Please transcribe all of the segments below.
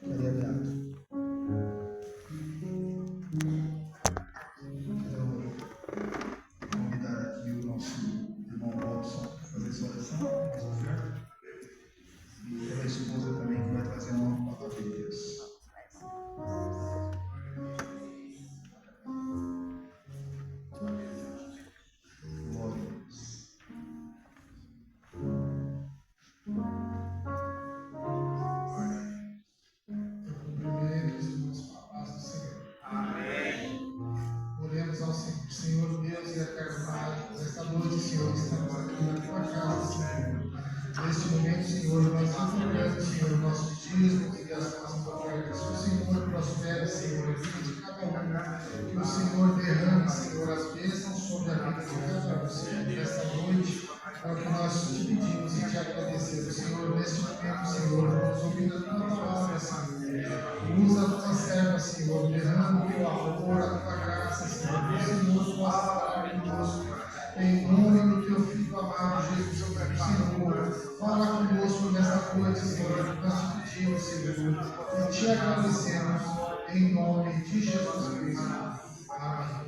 Maria Beata. Quero convidar aqui o nosso irmão Robson para fazer sua oração, e pela esposa também, que vai trazer uma palavra de Deus. Senhor Deus e eterno Pai, nesta noite, Senhor, estamos aqui na tua casa, Senhor. Neste momento, Senhor, nós entregamos, Senhor, nossos dízimos e as nossas ofertas. Que o Senhor prospere, Senhor, a vida de cada um. Que o Senhor derrame, Senhor, as bênçãos sobre a vida de cada um, Senhor. Nesta noite, é o que nós te pedimos e te agradecemos, Senhor. Neste momento, Senhor, vamos ouvir a tua palavra, Senhor. Usa a tua serva, Senhor. Derrama o teu amor, a tua graça, Senhor. Que o Senhor possa falar conosco. Em nome do teu Filho amado, Jesus Cristo, Senhor. Fala conosco nesta noite, Senhor. Nós te pedimos, Senhor. E te agradecemos. Em nome de Jesus Cristo. Amém.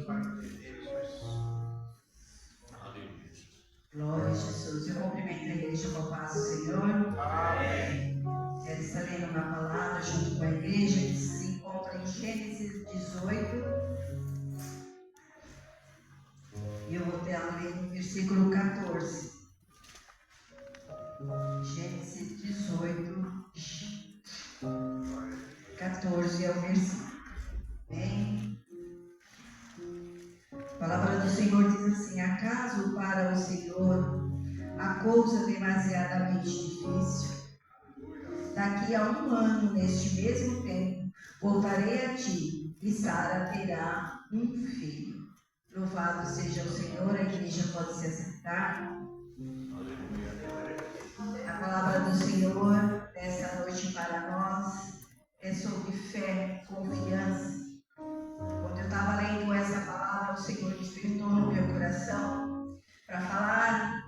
Glória a Jesus. Eu cumprimento a igreja com a paz do Senhor. Amém. Quero estar lendo uma palavra junto com a igreja que se encontra em Gênesis 18. E eu vou ter a ler no versículo 14. Gênesis 18, 14 é o versículo. Amém. A palavra do Senhor diz assim: acaso para o Senhor a coisa demasiadamente difícil? Daqui a 1 ano, neste mesmo tempo, voltarei a ti e Sara terá um filho. Louvado seja o Senhor. A igreja pode se assentar. A palavra do Senhor nessa noite para nós é sobre fé, confiança. Quando eu estava lendo essa palavra, o Senhor despertou no meu coração para falar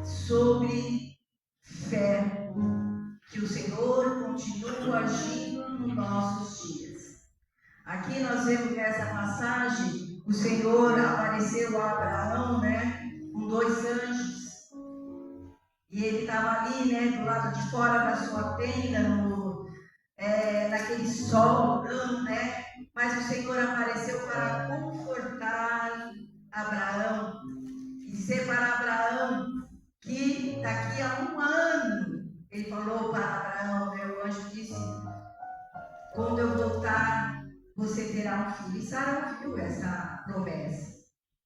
sobre fé, que o Senhor continua agindo nos nossos dias. Aqui nós vemos nessa passagem, o Senhor apareceu a Abraão, com 2 anjos. E ele estava ali, do lado de fora da sua tenda, naquele sol, mas o Senhor apareceu para confortar Abraão e dizer para Abraão que daqui a 1 ano, ele falou para Abraão, o anjo disse: quando eu voltar, você terá um filho. E Sara ouviu essa promessa.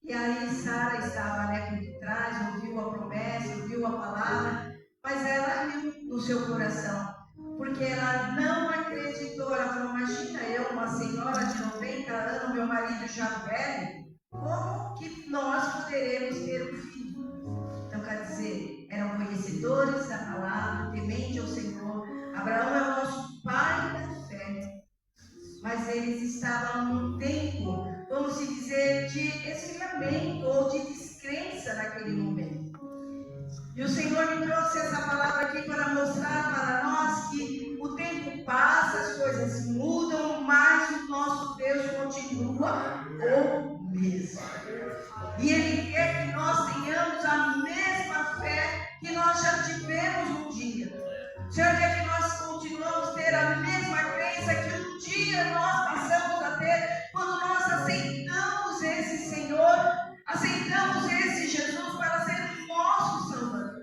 E aí Sara estava por detrás, ouviu a promessa, ouviu a palavra, mas ela riu no seu coração, porque ela não acreditou. Ela falou: imagina eu, uma senhora de 90 anos, meu marido já velho, como que nós poderemos ter um filho? Então, quer dizer, eram conhecedores da palavra, temente ao Senhor. Abraão é o nosso pai da fé, mas eles estavam num tempo, vamos dizer, de esfriamento ou de descrença naquele momento. E o Senhor me trouxe essa palavra aqui para mostrar para nós que o tempo passa, as coisas mudam, mas o nosso Deus continua o mesmo. E Ele quer que nós tenhamos a mesma fé que nós já tivemos um dia. O Senhor quer que nós continuamos a ter a mesma crença que um dia nós passamos a ter quando nós aceitamos esse Senhor, aceitamos esse Jesus para ser o nosso Salvador.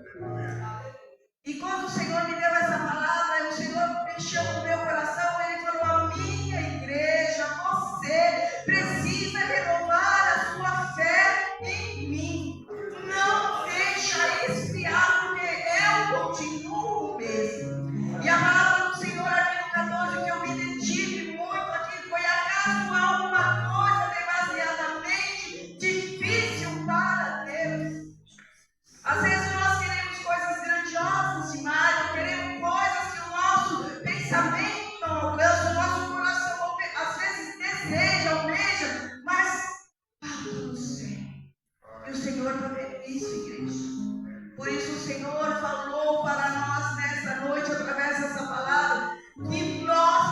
E quando o Senhor me deu essa palavra, o Senhor mexeu no meu coração, Ele falou: a minha igreja, você precisa renovar a sua fé em mim. Não deixa esfriar, porque eu continuo o mesmo. E a palavra do Senhor aqui no 14, que eu me detive muito aqui, foi: acaso há alguma coisa demasiadamente difícil para Deus? Às vezes nós queremos coisas grandiosas demais, ou queremos coisas que o nosso pensamento não alcança, o nosso coração às vezes deseja, almeja, mas para o céu. E o Senhor está vendo isso, igreja. Por isso o Senhor falou para nós nessa noite, através dessa palavra, que nós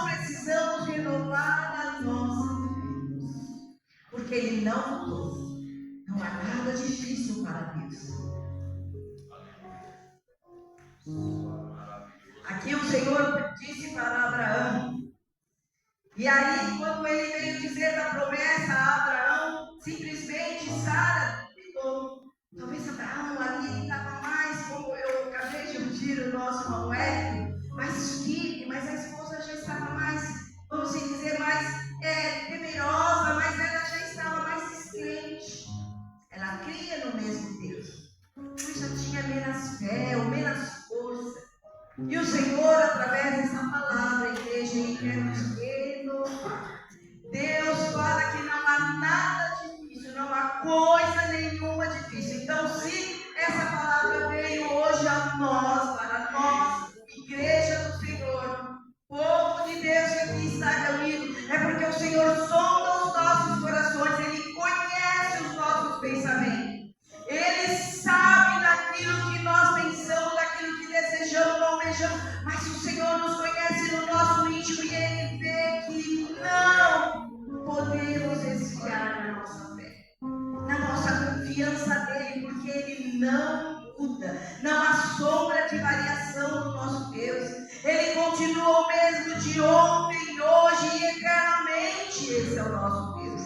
não mudou. Não há nada difícil para Deus. Aqui o Senhor disse para Abraão. E aí, quando ele veio dizer da promessa a Abraão, simplesmente Sara duvidou. Talvez Abraão ali estava mais, como eu acabei de ouvir o nosso Manuel, mais firme, mas a esposa já estava mais, vamos dizer, mais temerosa, mas ela já estava mais descrente. Ela cria no mesmo Deus, mas já tinha menos fé ou menos força. E o Senhor, através dessa palavra, igreja, Ele quer nos renovar. Deus fala que não há nada difícil, não há coisa nenhuma difícil. Então, se essa palavra veio hoje a nós, para nós, igreja do Senhor, povo de Deus que aqui está reunido, é porque o Senhor sonda os nossos corações, Ele conhece os nossos pensamentos. Ele sabe daquilo que nós pensamos, daquilo que desejamos, almejamos, mas o Senhor nos conhece no nosso íntimo e Ele vê que não podemos desviar na nossa fé, na nossa confiança nele, porque Ele não muda, não há sombra de variação no nosso Deus. Ele continua o mesmo de ontem, hoje e eternamente. Esse é o nosso Deus.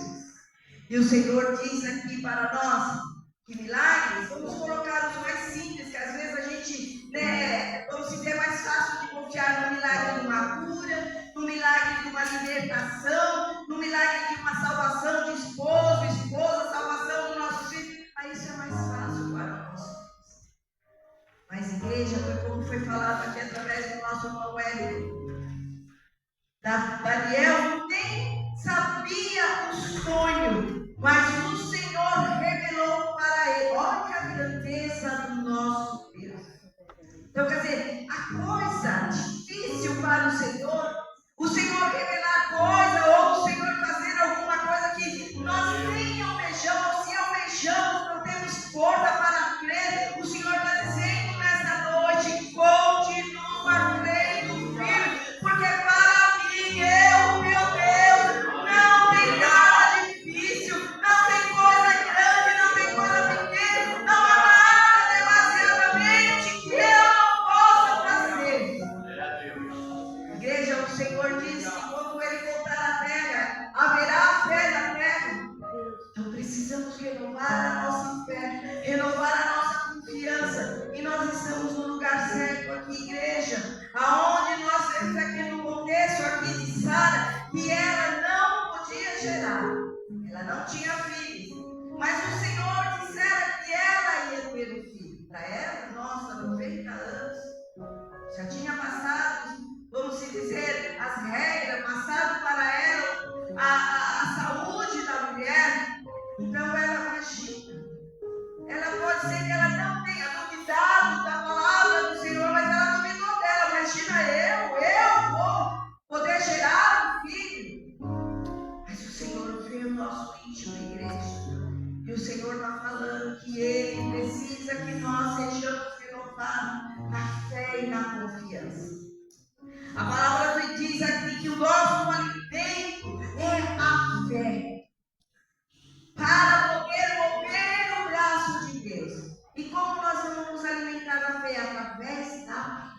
E o Senhor diz aqui para nós que milagres, vamos colocar os mais simples, que às vezes a gente, vamos dizer, é mais fácil de confiar no milagre de uma cura, no milagre de uma libertação, no milagre de uma salvação de esposo, esposa, salvação do nosso filho. Aí isso é mais fácil para nós. Mas igreja, foi como foi falado aqui através do nosso Manuel. Daniel nem sabia o sonho, mas o Senhor revelou para ele. Olha a grandeza do nosso Deus. Então, quer dizer, a coisa difícil para o Senhor revelar coisa, ou o Senhor fazer alguma coisa que nós nem almejamos, se almejamos, não temos força para crer. O Senhor está dizendo nesta noite, continua crendo firme, porque para mim, meu Deus, não tem nada difícil, não tem coisa grande, não tem coisa pequena, não há nada demasiadamente que eu não possa fazer. Igreja, o Senhor diz que quando Ele voltar à terra, haverá fé na terra. Então precisamos renovar a nossa fé, renovar a nossa confiança. E nós estamos no lugar certo aqui, igreja, aonde nós vemos aqui no contexto aqui de Sara, que ela não podia gerar, ela não tinha filhos, mas o Senhor dissera que ela ia ter um filho. Para ela, nossa, 90 anos, já tinha passado, vamos dizer, as regras, passado para ela a saúde da mulher. Então ela imagina, ela pode ser que ela não tenha duvidado da palavra do Senhor, mas ela duvidou dela. Imagina eu vou poder gerar um filho. Mas o Senhor vê o nosso íntimo, igreja, e o Senhor está falando que Ele precisa que nós sejamos renovados na fé e na confiança. A palavra diz aqui que o nosso alimento é a fé, para poder mover o braço de Deus. E como nós vamos nos alimentar da fé? Através da palavra.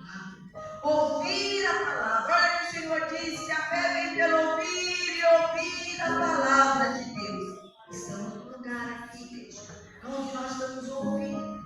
Ouvir a palavra. Olha que o Senhor diz que a fé vem pelo ouvir e ouvir a palavra de Deus. Estamos no lugar aqui, igreja, onde nós estamos ouvindo.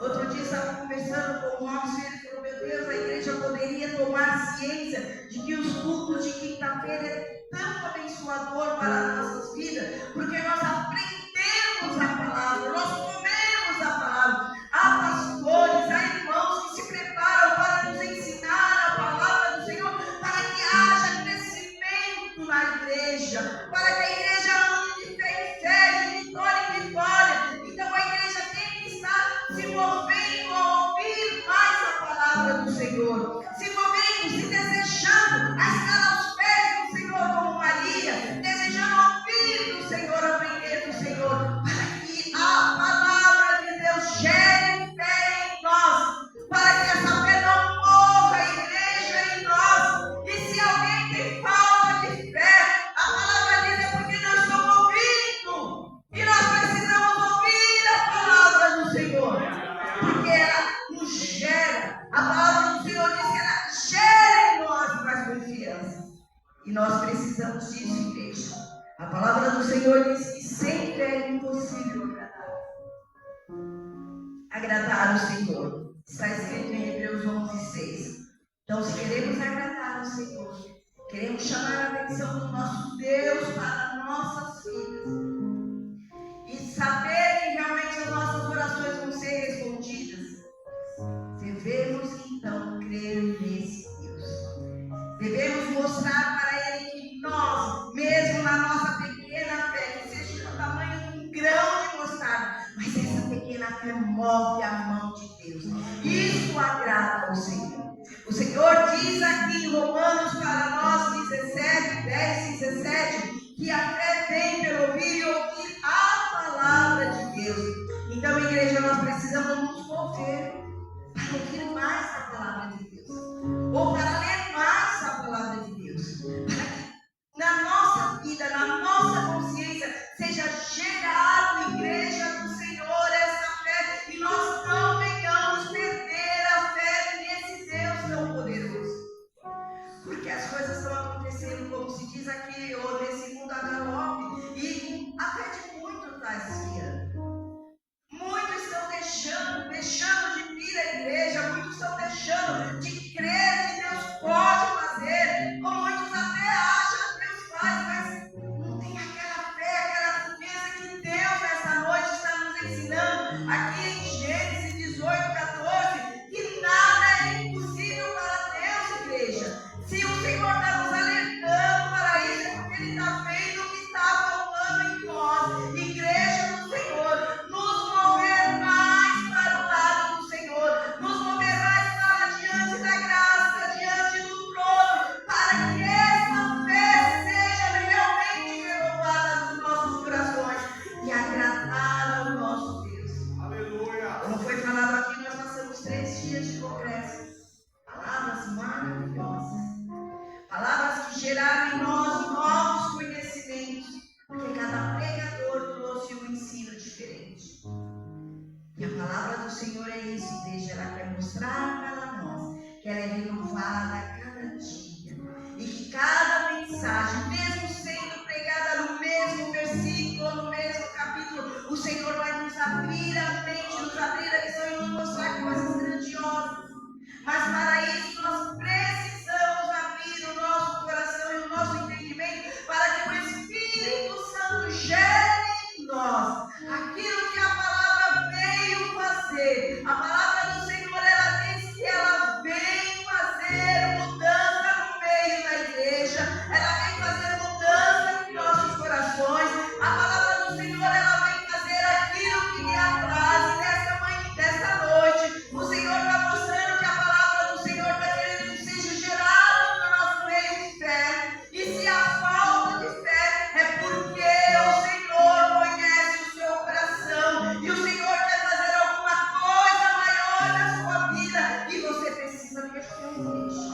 Outro dia estava conversando com o Robson e ele falou, meu Deus, a igreja poderia tomar ciência de que os cultos de quinta-feira é tão abençoador para as nossas vidas, porque nós aprendemos a palavra, nós comemos a palavra. Há pastores, há irmãos que se preparam para nos ensinar a palavra do Senhor, para que haja crescimento na igreja, para que a igreja ande de fé em fé, de vitória em vitória. Então a igreja tem que estar se movendo a ouvir mais a palavra do Senhor, se movendo, se desejando E nós precisamos disso, igreja. A palavra do Senhor diz que sempre é impossível agradar o Senhor. Está escrito em Hebreus 11:6. Então, se queremos agradar o Senhor, queremos chamar a atenção do nosso Deus para nossas vidas e saber que realmente as nossas orações vão ser respondidas, devemos então crer nesse Deus. Devemos mostrar para Ele que nós, mesmo na nossa pequena fé, que seja do tamanho de um grão de mostarda, mas essa pequena fé move a mão de Deus. Isso agrada ao Senhor. O Senhor diz aqui em Romanos para nós 10:17, que a fé vem pelo ouvir e ouvir a palavra de Deus. Então, igreja, nós precisamos nos mover para ouvir mais a palavra de Deus, ou para ler mais a palavra de Deus, para que na nossa vida, na nossa consciência, seja gerado, igreja do Senhor, essa fé, e nós não venhamos perder a fé nesse Deus tão poderoso, porque as coisas estão acontecendo, como se diz aqui, ou nesse mundo a galope, e a fé de muitos está esfriando. Muitos estão deixando de vir à igreja, muitos estão deixando de crer que Deus pode fazer, ou muitos até acham que Deus faz, mas não tem aquela fé, aquela certeza que Deus nessa noite está nos ensinando, aqui em Gênesis 18:14, que nada é impossível para Deus, igreja. Se o Senhor está nos alertando para isso, é porque Ele está vendo o que está faltando em nós, igreja do Senhor, nos mover mais para o lado do Senhor, nos mover mais para diante da graça, diante do trono, para que essa fé seja realmente renovada nos nossos corações e agradar ao nosso Deus. Aleluia. Como foi falado aqui, nós passamos 3 dias de congresso. Palavras maravilhosas. Palavras que geraram em nós novos conhecimentos, porque cada pregador trouxe um ensino diferente. E a palavra do Senhor é isso, igreja. Ela quer mostrar para nós que ela é renovada a cada dia. E que cada mensagem, mesmo sendo pregada no mesmo versículo, no mesmo capítulo, o Senhor vai nos abrir a mente, nos abrir a visão e nos mostrar coisas grandiosas. Mas para isso nós precisamos abrir o nosso coração e o nosso entendimento para que o Espírito Santo gere em nós aquilo que a palavra veio fazer. A palavra do Senhor, ela diz que ela vem fazer mudança no meio da igreja, ela vem fazer mudança em nossos corações. A palavra do Senhor, ela vem fazer aquilo que lhe apraz. Nesta manhã, nesta noite, o Senhor está mostrando que a palavra do Senhor está querendo que seja gerada no nosso meio de fé. E se há falta de fé, é porque o Senhor conhece o seu coração e o Senhor quer fazer alguma coisa maior na sua vida e você precisa ter fé, igreja,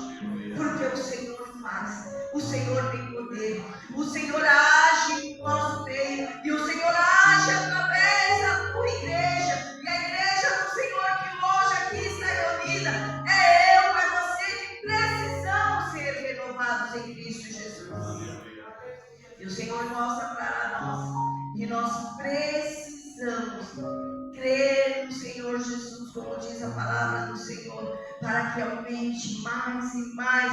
porque o Senhor faz, o Senhor tem poder, o Senhor age no nosso meio e o Senhor age através da tua igreja. E a igreja do Senhor que hoje aqui está reunida, é eu, é você que precisamos ser renovados em Cristo Jesus. E o Senhor mostra para nós que nós precisamos crer no Senhor Jesus, como diz a palavra do Senhor, para que aumente mais e mais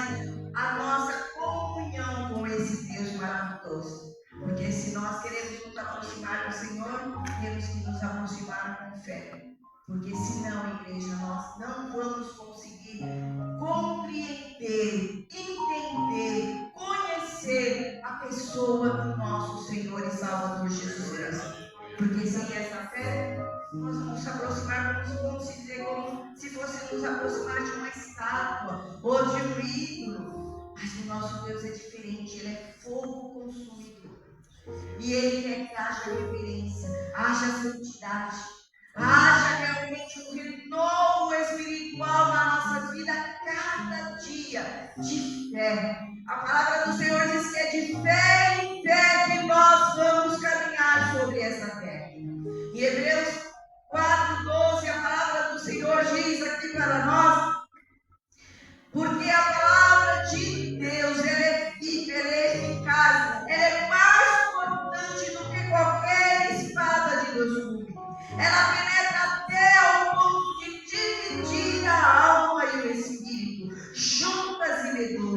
a nossa comunhão com esse Deus maravilhoso. Porque se nós queremos nos aproximar do Senhor, temos que nos aproximar com fé. Porque senão, igreja, nós não vamos conseguir compreender, entender, conhecer a pessoa do nosso Senhor e Salvador Jesus Cristo. Porque sem essa fé, nós vamos nos aproximar, vamos se dizer como se fosse nos aproximar de uma estátua ou de um ídolo. Mas o nosso Deus é diferente, Ele é fogo consumidor. E Ele quer que haja reverência, haja santidade, haja realmente um renovo espiritual na nossa vida cada dia de fé. A palavra do Senhor diz que é de fé em fé que nós vamos caminhar sobre essa fé. Em Hebreus 4:12, a palavra do Senhor diz aqui para nós: porque a palavra de Deus, ela é viva, ela é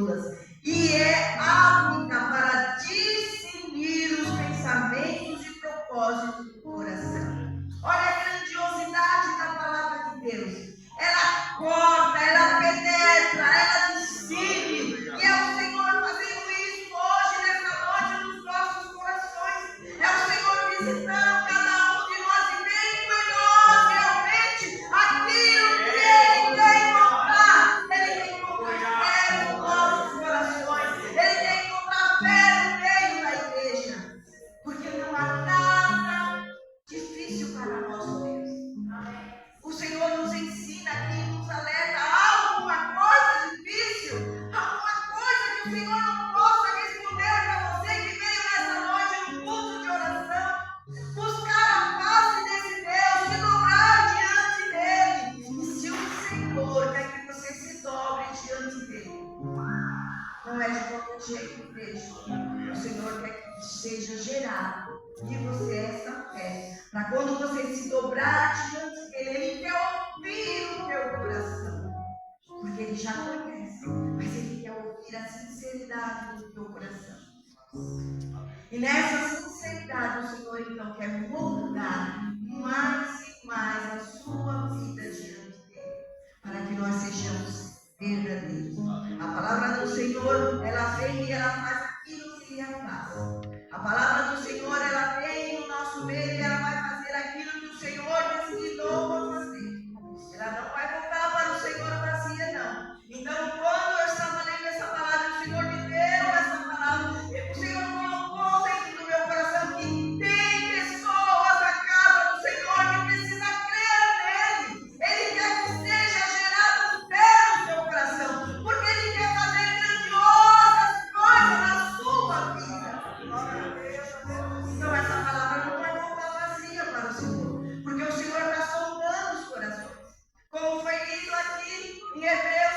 todas e é apta para discernir os pensamentos e propósitos do coração. Olha a grandiosidade da palavra de Deus. Ela corta, ela penetra, ela discerne. E é o Senhor fazendo isso hoje, nessa noite, nos nossos corações. É o Senhor visitando cada um de nós e vendo em nós realmente aquilo que Ele quer encontrar. Ele quer encontrar fé nos nossos corações. Ele quer encontrar fé no meio da igreja. Porque não há nada difícil para nosso Deus. O Senhor nos ensina aqui, nos alerta a alguma coisa difícil, alguma coisa que o Senhor não possa responder para você que veio nessa noite no culto de oração. Buscar a face desse Deus, se dobrar diante dele. E se o Senhor quer que você se dobre diante dele, não é de qualquer jeito, igreja. O Senhor quer que seja gerado de você essa fé, para quando você se dobrar diante dele, ele quer ouvir o teu coração, porque ele já conhece, mas ele quer ouvir a sinceridade do teu coração. E nessa sinceridade o Senhor então quer moldar mais e mais a sua vida diante dele, para que nós sejamos verdadeiros. A palavra do Senhor, ela vem e ela faz aquilo que ele faz. A palavra do Senhor, ela vem no nosso meio e ela vai fazer aquilo que o Senhor designou para fazer. Ela não vai voltar para o Senhor vazia, não. Então, quando eu estava lendo essa palavra, o Senhor me deu essa palavra, o Senhor colocou dentro do meu coração que tem pessoas na casa do Senhor que precisa crer nele. Ele quer que seja gerada fé no seu coração, porque ele quer fazer grandiosas coisas na sua vida. Então essa palavra não vai voltar vazia para o Senhor, porque o Senhor está sondando os corações. Como foi lido aqui em Hebreus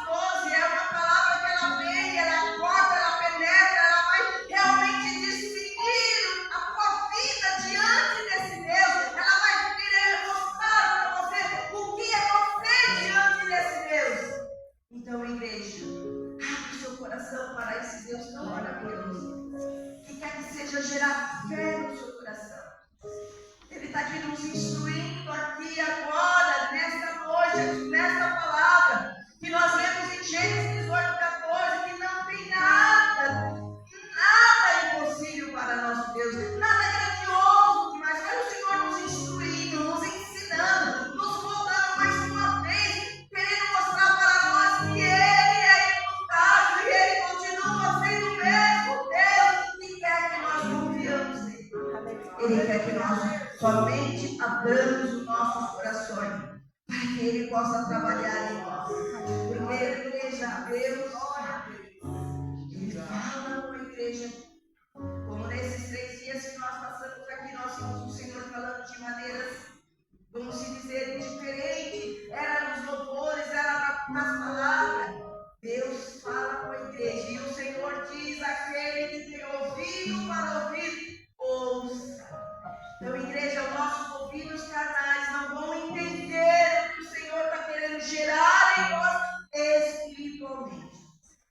4:12, é uma palavra que ela vem, ela corta, ela penetra, ela vai realmente distinguir a tua vida diante desse Deus. Ela vai querer mostrar para você o que é você diante desse Deus. Então, igreja, abre o seu coração para esse Deus tão maravilhoso, que quer que seja gerar fé no seu coração. Ele está aqui nos instruindo aqui agora, nesta noite, nesta palavra, que nós lemos em Gênesis 18:14, que não tem nada impossível para nosso Deus, nada grandioso demais. Olha o Senhor nos instruindo, nos ensinando, nos voltando mais uma vez, querendo mostrar para nós que Ele é imutável e Ele continua sendo o mesmo Deus e quer que nós confiamos nele. Ele quer que nós somente abramos os nossos corações para que Ele possa trabalhar em nós. Porque a igreja, Deus, Ele fala com a igreja. Como nesses 3 dias que nós passamos aqui, nós vimos o Senhor falando de maneiras, vamos se dizer, diferentes. Era nos louvores, era nas palavras. Deus fala com a igreja. E o Senhor diz: aquele que tem ouvido para ouvir, ouça. Então, igreja, os nossos ouvidos carnais não vão entender o que o Senhor está querendo gerar em nós espiritualmente.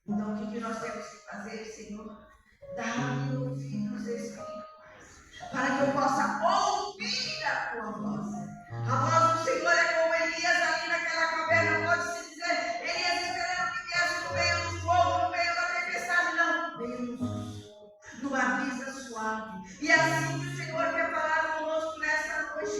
Então, o que nós temos que fazer, Senhor? Dá-me ouvidos espirituais, para que eu possa ouvir a tua voz. A voz do Senhor é como Elias ali naquela caverna, pode-se dizer, Elias esperando que viesse no meio do fogo, no meio da tempestade, não, veio no sussurro, numa brisa suave. E assim que o Senhor quer falar conosco nessa noite,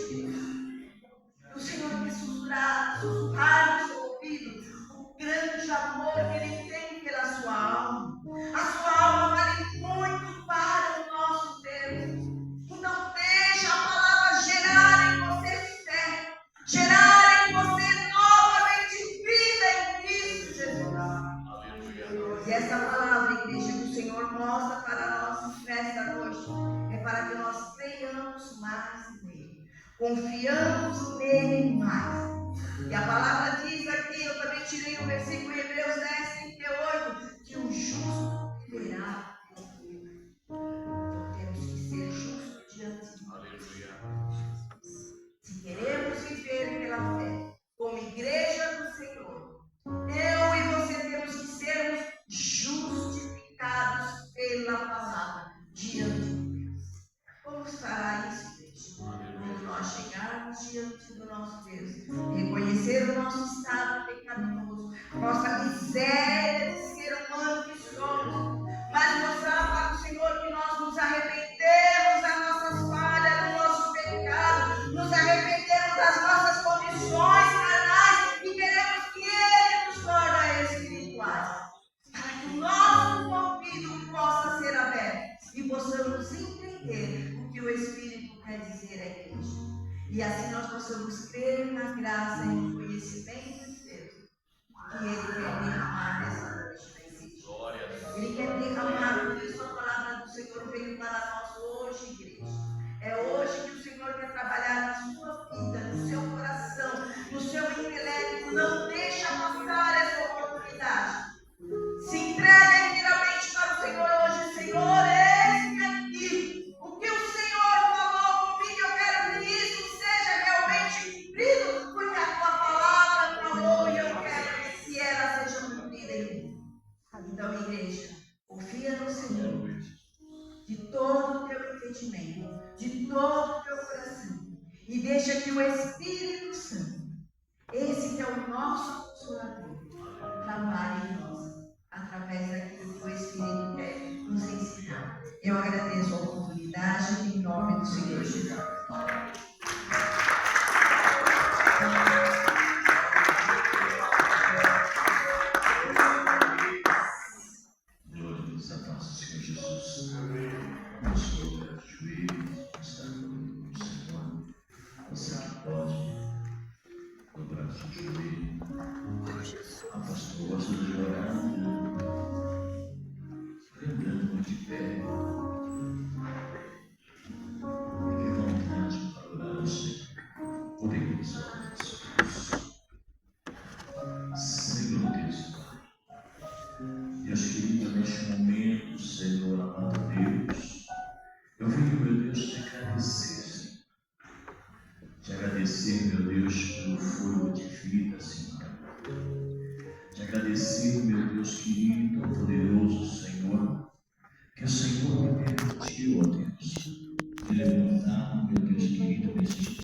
o Senhor quer sussurrar no seu ouvido o grande amor que Ele tem pela sua alma. A sua alma vale muito para o nosso Deus. Então deixa a palavra gerar em você fé, gerar em você novamente vida em Cristo Jesus. E essa palavra, igreja, que o Senhor mostra para nós nesta noite, é para que nós creiamos mais nele, confiamos nele mais. E a palavra diz aqui, eu também tirei o versículo em Hebreus 10:38, que o justo viverá por fé. Então temos que ser justos diante de Deus. Se queremos viver pela fé, como igreja do Senhor, eu e você temos que sermos nosso estado pecaminoso, nossa miséria de ser humano que somos, mas mostrar para o Senhor que nós nos arrependemos das nossas falhas, do nosso pecado, nos arrependemos das nossas condições carnais e queremos que Ele nos torne espirituais, para que o nosso ouvido possa ser aberto e possamos entender o que o Espírito quer dizer à igreja. E assim nós possamos crer na graça e no conhecimento de Deus que Ele quer derramar nessa noite na igreja. Ele quer derramar, por isso a palavra do Senhor veio para nós hoje, igreja. É hoje que o Senhor quer trabalhar na sua vida, no seu coração, no seu intelecto. Não deixa passar essa oportunidade. Se entrega inteiramente para o Senhor hoje. Senhor, eis-me aqui. O que o Senhor falou comigo, eu quero que isso seja realmente cumprido, porque a tua palavra falou e eu quero que ela seja cumprida em mim. Então, igreja, confia no Senhor de todo o teu entendimento, de todo o teu coração, e deixa que o Espírito Santo, esse que é o nosso Consolador, trabalhe em nós, através daquilo que o Espírito quer nos ensinar. Eu agradeço a oportunidade em nome do Senhor Jesus. Glórias a nosso Senhor Jesus. Abençoe os joelhos, está com o Senhor. Você que pode dobrar o seu joelho. A pastor gosta de orar, lembrando de pé. Fique à vontade para orar ao Senhor. Podemos orar ao Senhor. Senhor Deus Pai. Deus querido, neste momento, Senhor, amado Deus, eu venho, meu Deus, te agradecer, Senhor. Te agradecer, meu Deus, pelo fogo de vida, Senhor. Te agradecer, meu Deus querido, poderoso, Senhor, que o Senhor